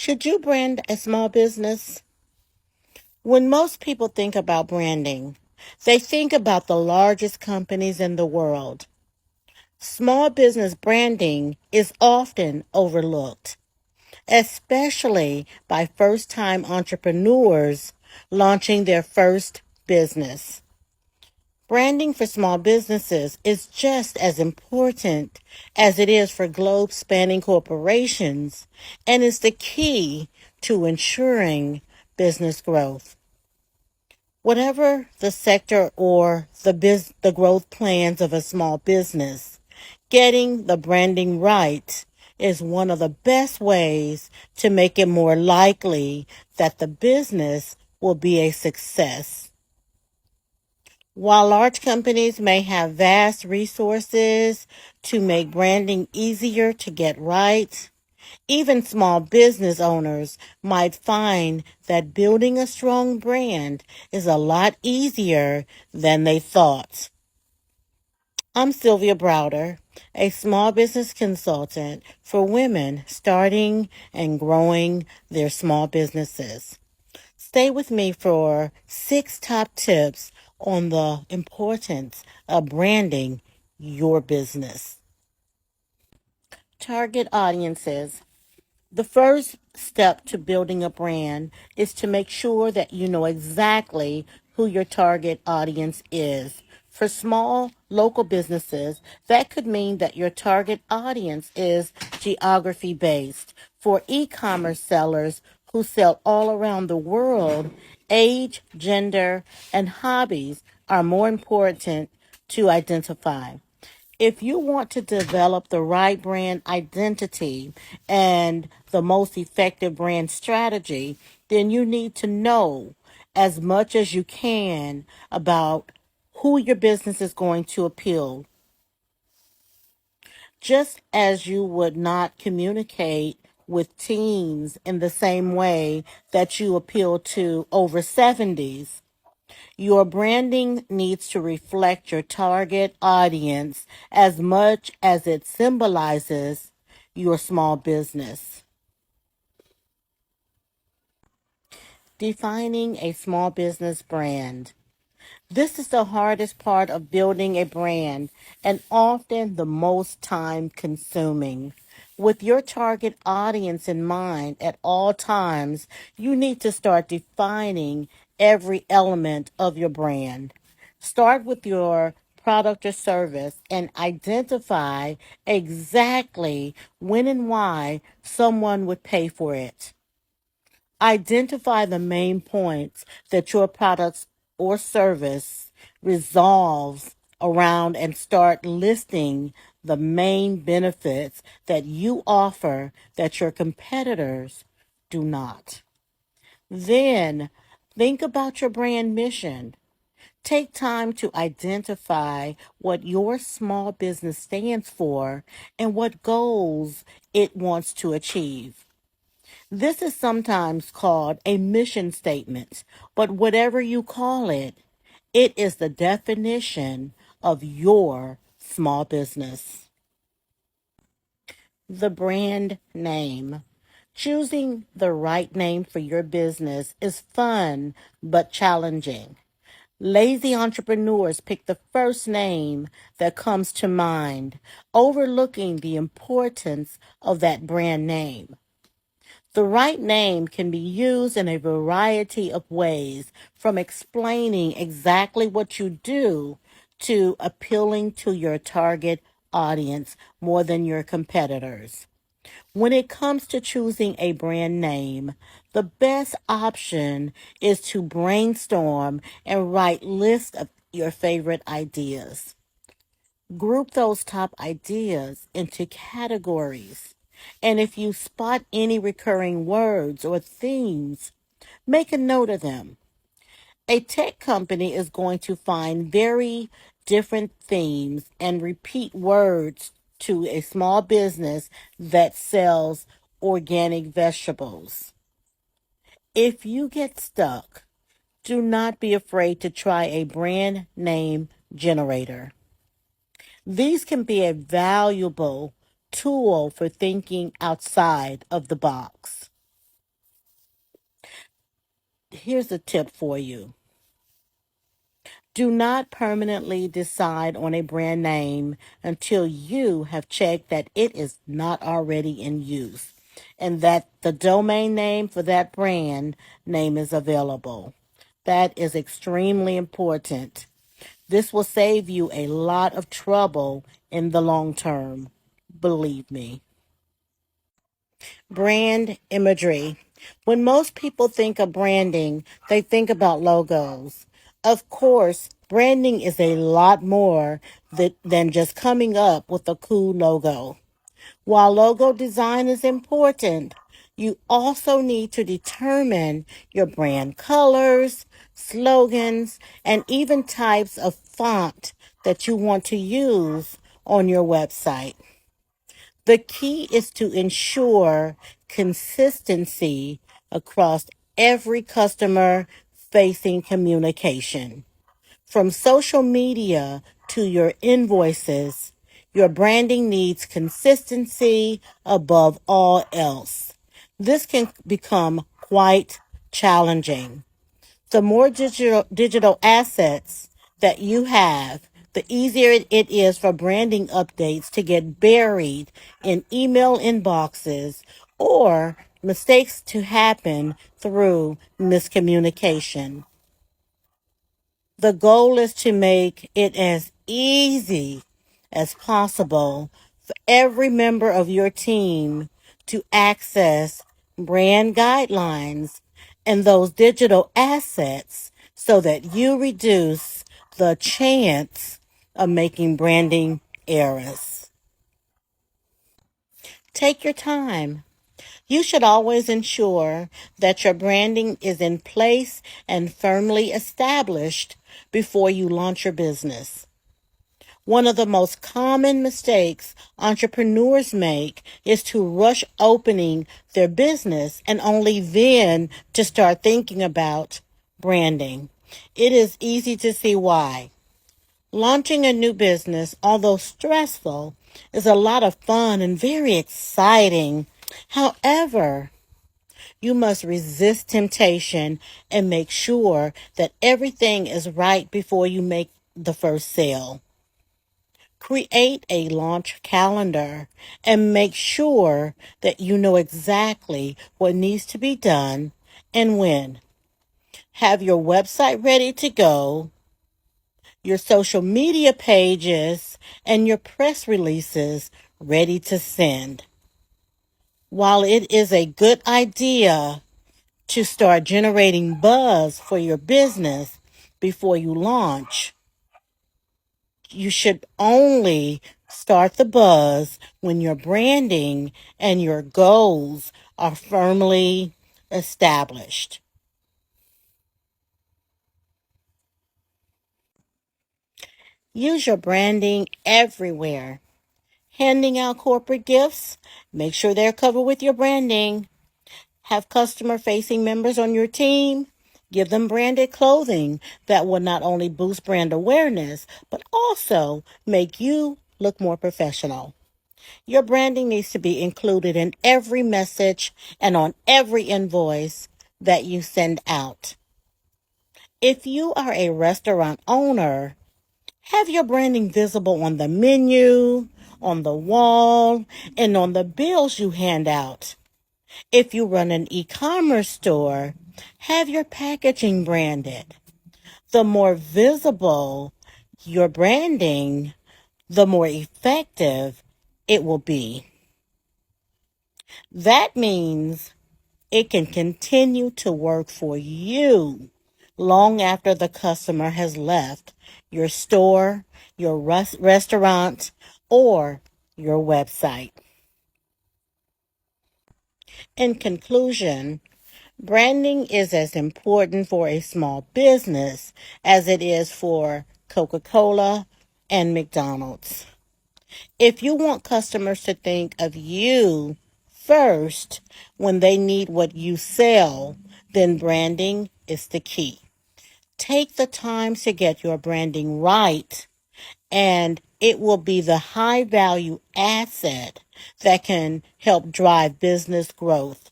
Should you brand a small business? When most people think about branding, they think about the largest companies in the world. Small business branding is often overlooked, especially by first-time entrepreneurs launching their first business. Branding for small businesses is just as important as it is for globe-spanning corporations and is the key to ensuring business growth. Whatever the sector or the growth plans of a small business, getting the branding right is one of the best ways to make it more likely that the business will be a success. While large companies may have vast resources to make branding easier to get right, even small business owners might find that building a strong brand is a lot easier than they thought. I'm Sylvia Browder, a small business consultant for women starting and growing their small businesses. Stay with me for 6 top tips on the importance of branding your business. Target audiences. The first step to building a brand is to make sure that you know exactly who your target audience is. For small local businesses, that could mean that your target audience is geography based. For e-commerce sellers who sell all around the world, age, gender, and hobbies are more important to identify. If you want to develop the right brand identity and the most effective brand strategy, then you need to know as much as you can about who your business is going to appeal. Just as you would not communicate with teens in the same way that you appeal to over 70s, your branding needs to reflect your target audience as much as it symbolizes your small business. Defining a small business brand. This is the hardest part of building a brand and often the most time consuming. With your target audience in mind at all times, you need to start defining every element of your brand. Start with your product or service and identify exactly when and why someone would pay for it. Identify the main points that your products or service resolves around and start listing the main benefits that you offer that your competitors do not. Then think about your brand mission. Take time to identify what your small business stands for and what goals it wants to achieve. This is sometimes called a mission statement, but whatever you call it, it is the definition of your small business. The brand name. Choosing the right name for your business is fun but challenging. Lazy entrepreneurs pick the first name that comes to mind, overlooking the importance of that brand name. The right name can be used in a variety of ways, from explaining exactly what you do to appealing to your target audience more than your competitors. When it comes to choosing a brand name, the best option is to brainstorm and write lists of your favorite ideas. Group those top ideas into categories. And if you spot any recurring words or themes, make a note of them. A tech company is going to find very different themes and repeat words to a small business that sells organic vegetables. If you get stuck, do not be afraid to try a brand name generator. These can be a valuable tool for thinking outside of the box. Here's a tip for you. Do not permanently decide on a brand name until you have checked that it is not already in use and that the domain name for that brand name is available. That is extremely important. This will save you a lot of trouble in the long term. Believe me. Brand imagery. When most people think of branding, they think about logos. Of course, branding is a lot more than just coming up with a cool logo. While logo design is important, you also need to determine your brand colors, slogans, and even types of font that you want to use on your website. The key is to ensure consistency across every customer facing communication. From social media to your invoices, your branding needs consistency above all else. This can become quite challenging. The more digital assets that you have, the easier it is for branding updates to get buried in email inboxes or mistakes to happen through miscommunication. The goal is to make it as easy as possible for every member of your team to access brand guidelines and those digital assets so that you reduce the chance of making branding errors. Take your time. You should always ensure that your branding is in place and firmly established before you launch your business. One of the most common mistakes entrepreneurs make is to rush opening their business and only then to start thinking about branding. It is easy to see why. Launching a new business, although stressful, is a lot of fun and very exciting. However, you must resist temptation and make sure that everything is right before you make the first sale. Create a launch calendar and make sure that you know exactly what needs to be done and when. Have your website ready to go, your social media pages, and your press releases ready to send. While it is a good idea to start generating buzz for your business before you launch, you should only start the buzz when your branding and your goals are firmly established. Use your branding everywhere. Handing out corporate gifts, make sure they're covered with your branding. Have customer facing members on your team. Give them branded clothing that will not only boost brand awareness, but also make you look more professional. Your branding needs to be included in every message and on every invoice that you send out. If you are a restaurant owner, have your branding visible on the menu, on the wall, and on the bills you hand out. If you run an e-commerce store, have your packaging branded. The more visible your branding, the more effective it will be. That means it can continue to work for you long after the customer has left your store, your restaurant, or your website. In conclusion, branding is as important for a small business as it is for Coca-Cola and McDonald's. If you want customers to think of you first when they need what you sell, then branding is the key. Take the time to get your branding right, and it will be the high value asset that can help drive business growth.